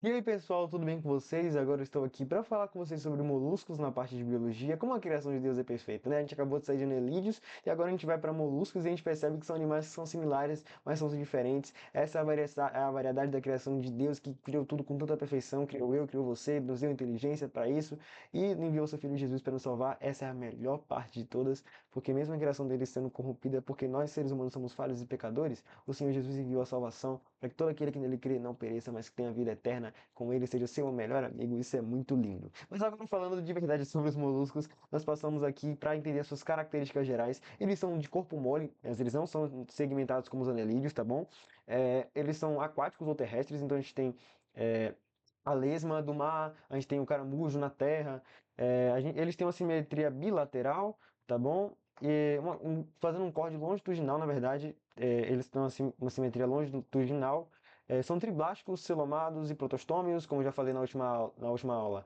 E aí pessoal, tudo bem com vocês? Agora eu estou aqui para falar com vocês sobre moluscos na parte de biologia, como a criação de Deus é perfeita, né? A gente acabou de sair de anelídeos e agora a gente vai para moluscos e a gente percebe que são animais que são similares, mas são diferentes. Essa é a variedade da criação de Deus que criou tudo com tanta perfeição, criou eu, criou você, nos deu inteligência para isso e enviou seu filho Jesus para nos salvar. Essa é a melhor parte de todas, porque mesmo a criação dele sendo corrompida, porque nós seres humanos somos falhos e pecadores, o Senhor Jesus enviou a salvação para que todo aquele que nele crê não pereça, mas que tenha vida eterna com ele, seja seu melhor amigo. Isso é muito lindo. Mas agora falando de verdade sobre os moluscos, nós passamos aqui para entender as suas características gerais. Eles são de corpo mole, mas eles não são segmentados como os anelídeos, tá bom? Eles são aquáticos ou terrestres, então a gente tem a lesma do mar, a gente tem o caramujo na terra, eles têm uma simetria bilateral, tá bom? Fazendo um corte longitudinal, na verdade, eles têm uma simetria longitudinal. São triblásticos, celomados e protostômios, como eu já falei na última aula.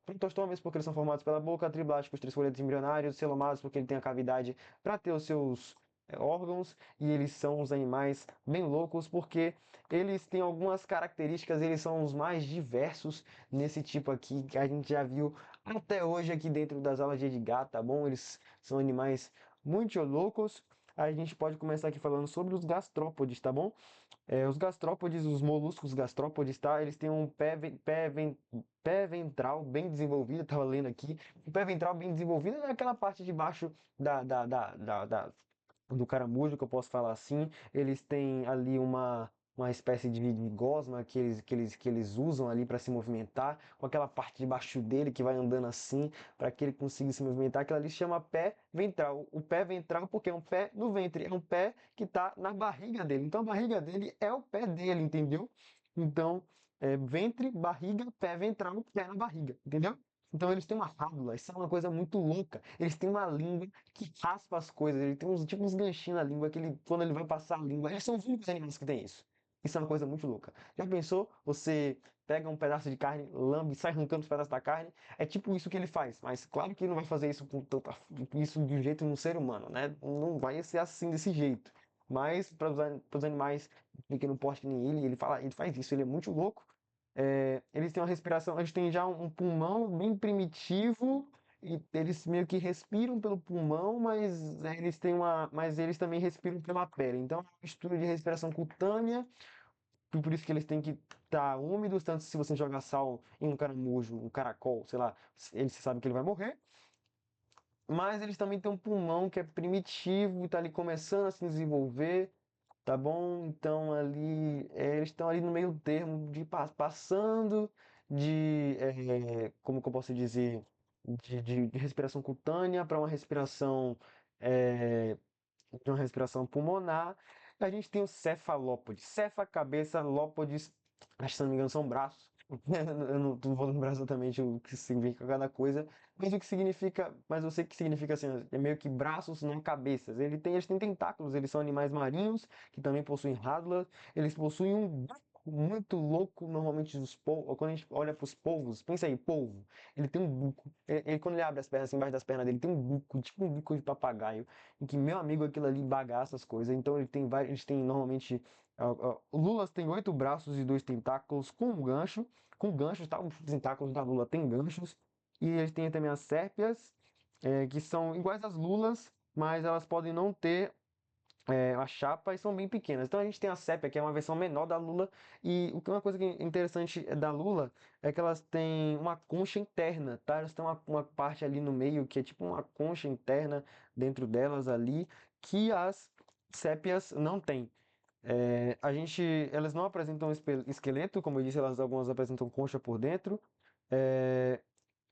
Protostômios porque eles são formados pela boca, triblásticos, trifoliados embrionários, celomados porque ele tem a cavidade para ter os seus órgãos, e eles são os animais bem loucos porque eles têm algumas características, eles são os mais diversos nesse tipo aqui que a gente já viu até hoje aqui dentro das aulas de Edgar, tá bom? Eles são animais muito loucos. A gente pode começar aqui falando sobre os gastrópodes, tá bom? Os gastrópodes, os moluscos gastrópodes, tá? Eles têm um pé ventral bem desenvolvido, eu tava lendo aqui. O pé ventral bem desenvolvido é aquela parte de baixo do caramujo, que eu posso falar assim. Eles têm ali uma espécie de gosma que eles usam ali para se movimentar, com aquela parte de baixo dele que vai andando assim, para que ele consiga se movimentar. Aquilo ali se chama pé ventral. O pé ventral, porque é um pé no ventre, é um pé que está na barriga dele. Então a barriga dele é o pé dele, entendeu? Então, ventre, barriga, pé ventral, pé na barriga, entendeu? Então eles têm uma rádula, isso é uma coisa muito louca. Eles têm uma língua que raspa as coisas, ele tem uns, tipo uns ganchinhos na língua, que ele, quando ele vai passar a língua, eles são os únicos animais que têm isso. Isso é uma coisa muito louca. Já pensou? Você pega um pedaço de carne, lambe, sai arrancando os pedaços da carne. É tipo isso que ele faz, mas claro que ele não vai fazer isso com tanta, isso de um jeito no ser humano, né? Não vai ser assim desse jeito. Mas para os animais de pequeno porte que nem ele faz isso, ele é muito louco. Eles têm uma respiração, eles têm já um pulmão bem primitivo e eles meio que respiram pelo pulmão, mas eles também respiram pela pele. Então, é uma mistura de respiração cutânea, e por isso que eles têm que estar úmidos, tanto se você jogar sal em um caramujo, um caracol, sei lá, você sabe que ele vai morrer. Mas eles também têm um pulmão que é primitivo, está ali começando a se desenvolver, tá bom? Então ali eles estão ali no meio termo de passando como que eu posso dizer, de respiração cutânea para é, uma respiração pulmonar. A gente tem o cefalópodes, cefa, cabeça, lópodes, acho que se não me engano são braços. Eu não vou lembrar exatamente o que significa cada coisa, mas o que significa, mas eu sei que significa assim, é meio que braços, não cabeças. Eles têm tentáculos, eles são animais marinhos que também possuem rádulas, eles possuem um bico muito louco, normalmente dos polvos. Quando a gente olha para os polvos, pensa aí, polvo, ele tem um bico. Quando ele abre as pernas, assim, embaixo das pernas dele, tem um bico, tipo um bico de papagaio, em que meu amigo aquilo ali bagaça as coisas. Então ele tem vários, eles têm normalmente. O Lula tem 8 braços e 2 tentáculos com gancho, com ganchos, tá? Os tentáculos da Lula tem ganchos. E eles têm também as sérpias, que são iguais às lulas, mas elas podem não ter a chapa e são bem pequenas. Então a gente tem a sépia, que é uma versão menor da lula, e uma coisa que é interessante da lula é que elas têm uma concha interna, tá? Elas têm uma parte ali no meio que é tipo uma concha interna dentro delas ali, que as sépias não têm. Elas não apresentam esqueleto, como eu disse, algumas apresentam concha por dentro. É,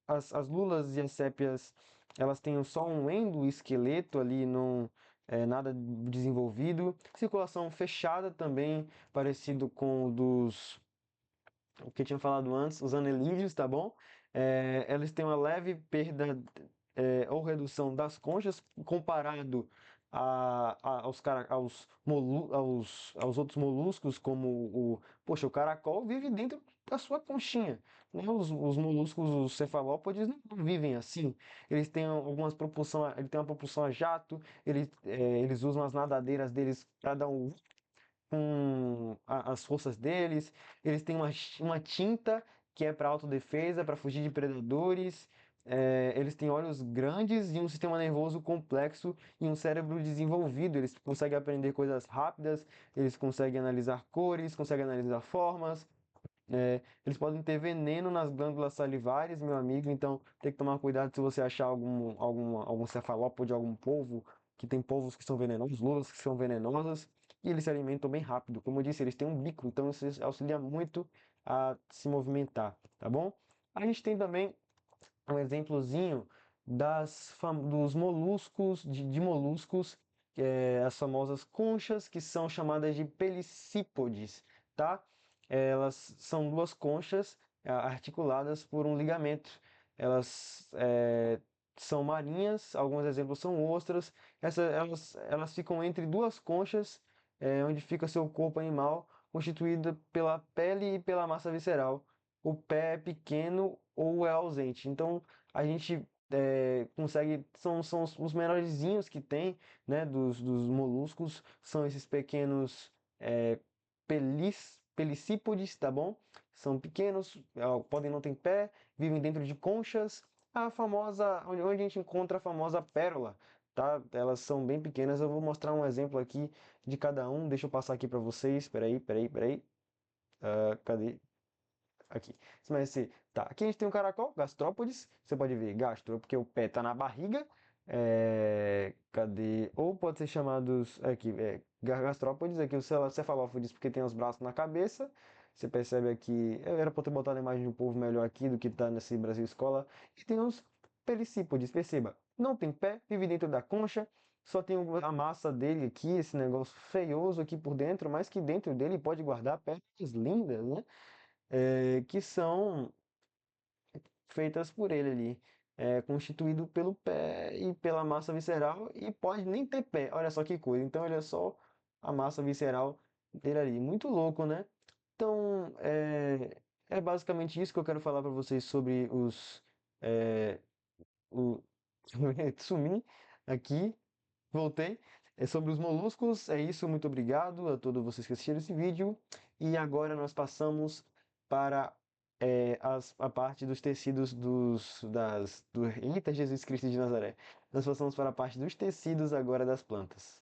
as lulas e as sépias, elas têm só um endoesqueleto ali, não nada desenvolvido. Circulação fechada também, parecido com o que eu tinha falado antes, os anelídeos, tá bom? Elas têm uma leve perda ou redução das conchas comparado aos outros moluscos, como poxa, o caracol vive dentro da sua conchinha, né? Os moluscos, os cefalópodes não vivem assim. Eles têm ele tem uma propulsão a jato, eles usam as nadadeiras deles para dar um com as forças deles, eles têm uma tinta que é para autodefesa, para fugir de predadores. Eles têm olhos grandes e um sistema nervoso complexo e um cérebro desenvolvido. Eles conseguem aprender coisas rápidas, eles conseguem analisar cores, conseguem analisar formas. Eles podem ter veneno nas glândulas salivares, meu amigo, então tem que tomar cuidado se você achar algum cefalópode, algum polvo, que tem polvos que são venenosos, lulas que são venenosas, e eles se alimentam bem rápido. Como eu disse, eles têm um bico, então isso auxilia muito a se movimentar, tá bom? A gente tem também um exemplozinho dos moluscos, de moluscos, as famosas conchas, que são chamadas de pelicípodes, tá? Elas são duas conchas articuladas por um ligamento. Elas são marinhas, alguns exemplos são ostras. Elas ficam entre duas conchas, onde fica seu corpo animal, constituído pela pele e pela massa visceral. O pé é pequeno ou é ausente. Então a gente consegue, são os menorzinhos que tem, né, dos moluscos, são esses pequenos é, pelicípodes, tá bom? São pequenos, podem não ter pé, vivem dentro de conchas. A famosa, onde a gente encontra a famosa pérola, tá? Elas são bem pequenas. Eu vou mostrar um exemplo aqui de cada um. Deixa eu passar aqui para vocês. Peraí. Cadê? Aqui. Mas tá. Aqui a gente tem um caracol, gastrópodes. Você pode ver gastro, porque o pé tá na barriga. Cadê? Ou pode ser chamados aqui, gastrópodes, aqui o cefalópodes, porque tem os braços na cabeça. Você percebe aqui, eu era para ter botado a imagem de um povo melhor aqui do que tá nesse Brasil Escola. E tem os pelicípodes, perceba. Não tem pé, vive dentro da concha. Só tem a massa dele aqui, esse negócio feioso aqui por dentro, mas que dentro dele pode guardar pernas lindas, né? Que são feitas por ele ali, constituído pelo pé e pela massa visceral, e pode nem ter pé, olha só que coisa. Então ele é só a massa visceral dele ali, muito louco, né? Então é basicamente isso que eu quero falar para vocês sobre é, o sumi aqui, voltei. É sobre os moluscos, é isso, muito obrigado a todos vocês que assistiram esse vídeo. E agora nós passamos para a parte dos tecidos Eita Jesus Cristo de Nazaré. Nós passamos para a parte dos tecidos agora das plantas.